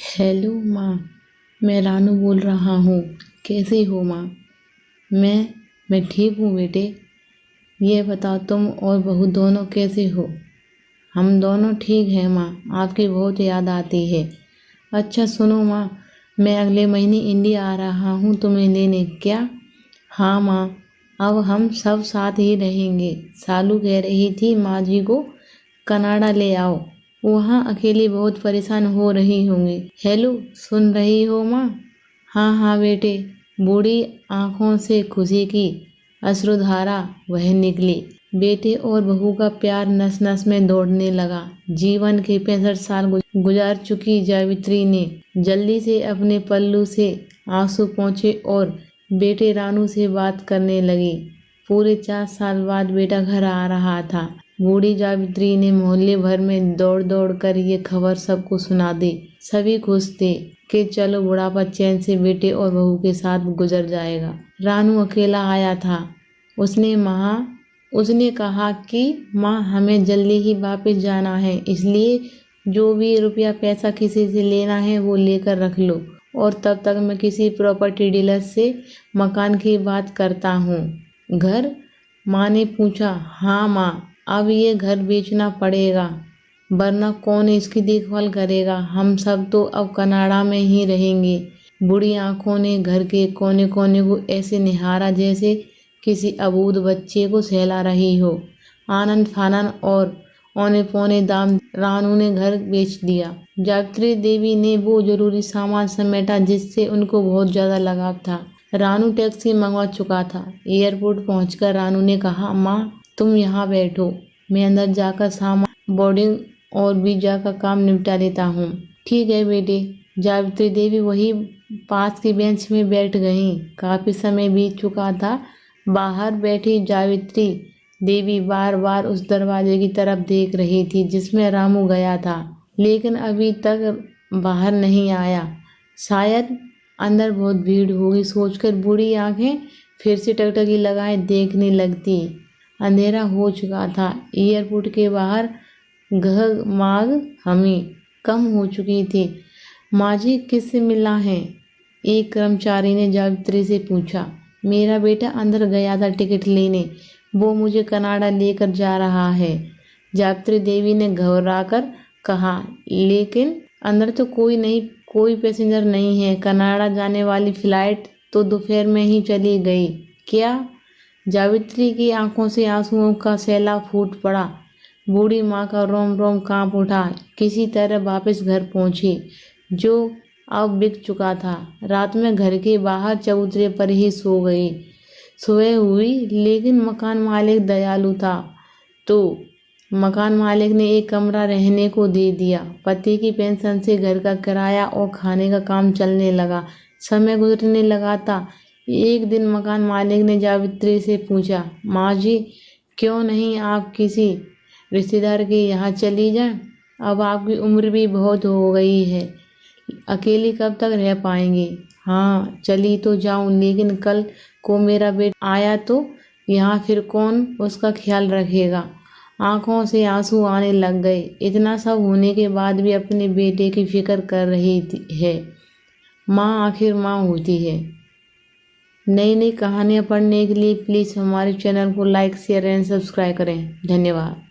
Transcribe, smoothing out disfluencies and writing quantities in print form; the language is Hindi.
हेलो माँ। मैं रानू बोल रहा हूँ। कैसी हो माँ? मैं ठीक हूँ बेटे। ये बताओ तुम और बहू दोनों कैसे हो? हम दोनों ठीक हैं माँ। आपकी बहुत याद आती है। अच्छा सुनो माँ, मैं अगले महीने इंडिया आ रहा हूँ तुम्हें लेने। क्या? हाँ माँ, अब हम सब साथ ही रहेंगे। सालू कह रही थी माँ जी को कनाडा ले आओ, वहाँ अकेली बहुत परेशान हो रही होंगी। हेलो, सुन रही हो माँ? हाँ हाँ बेटे। बूढ़ी आंखों से खुशी की अश्रुधारा वह निकली। बेटे और बहू का प्यार नस नस में दौड़ने लगा। जीवन के 65 साल गुजार चुकी जावित्री ने जल्दी से अपने पल्लू से आंसू पोंछे और बेटे रानू से बात करने लगी। पूरे 4 साल बाद बेटा घर आ रहा था। बूढ़ी जावित्री ने मोहल्ले भर में दौड़ दौड़ कर ये खबर सबको सुना दी। सभी खुश थे कि चलो बुढ़ापा चैन से बेटे और बहू के साथ गुजर जाएगा। रानू अकेला आया था। उसने कहा कि माँ हमें जल्दी ही वापस जाना है, इसलिए जो भी रुपया पैसा किसी से लेना है वो लेकर रख लो, और तब तक मैं किसी प्रॉपर्टी डीलर से मकान की बात करता हूँ। घर? माँ ने पूछा। हाँ माँ, अब ये घर बेचना पड़ेगा, वरना कौन इसकी देखभाल करेगा। हम सब तो अब कनाडा में ही रहेंगे। बूढ़ी आंखों ने घर के कोने कोने को ऐसे निहारा जैसे किसी अबूझ बच्चे को सहला रही हो। आनन फानन और औने पौने दाम रानू ने घर बेच दिया। जावित्री देवी ने वो जरूरी सामान समेटा जिससे उनको बहुत ज्यादा लगाव था। रानू टैक्सी मंगवा चुका था। एयरपोर्ट पहुंचकर रानू ने कहा, माँ तुम यहाँ बैठो, मैं अंदर जाकर सामान, बोर्डिंग और वीजा का काम निपटा लेता हूँ। ठीक है बेटे। जावित्री देवी वही पास की बेंच में बैठ गईं। काफी समय बीत चुका था। बाहर बैठी जावित्री देवी बार बार उस दरवाजे की तरफ देख रही थी जिसमें रामू गया था, लेकिन अभी तक बाहर नहीं आया। शायद अंदर बहुत भीड़ होगी सोचकर बूढ़ी आंखें फिर से टकटकी लगाए देखने लगती। अंधेरा हो चुका था। एयरपोर्ट के बाहर घगमाग हमी कम हो चुकी थी। माँ जी किससे मिलना है? एक कर्मचारी ने जावित्री से पूछा। मेरा बेटा अंदर गया था टिकट लेने, वो मुझे कनाडा लेकर जा रहा है, जावित्री देवी ने घबराकर कहा। लेकिन अंदर तो कोई पैसेंजर नहीं है। कनाडा जाने वाली फ्लाइट तो दोपहर में ही चली गई। क्या? जावित्री की आंखों से आंसुओं का सैलाब फूट पड़ा। बूढ़ी माँ का रोम रोम कांप उठा। किसी तरह वापस घर पहुंची, जो अब बिक चुका था। रात में घर के बाहर चबूतरे पर ही सो गई। सुबह हुई, लेकिन मकान मालिक दयालु था, तो मकान मालिक ने एक कमरा रहने को दे दिया। पति की पेंशन से घर का किराया और खाने का काम चलने लगा। समय गुजरने लगा था। एक दिन मकान मालिक ने जावित्री से पूछा, माँ जी क्यों नहीं आप किसी रिश्तेदार के यहाँ चली जाएं? अब आपकी उम्र भी बहुत हो गई है, अकेली कब तक रह पाएंगी? हाँ चली तो जाऊं, लेकिन कल को मेरा बेटा आया तो यहाँ फिर कौन उसका ख्याल रखेगा? आंखों से आंसू आने लग गए। इतना सब होने के बाद भी अपने बेटे की फिक्र कर रही है। माँ आखिर माँ होती है। नई नई कहानियाँ पढ़ने के लिए प्लीज़ हमारे चैनल को लाइक शेयर एंड सब्सक्राइब करें। धन्यवाद।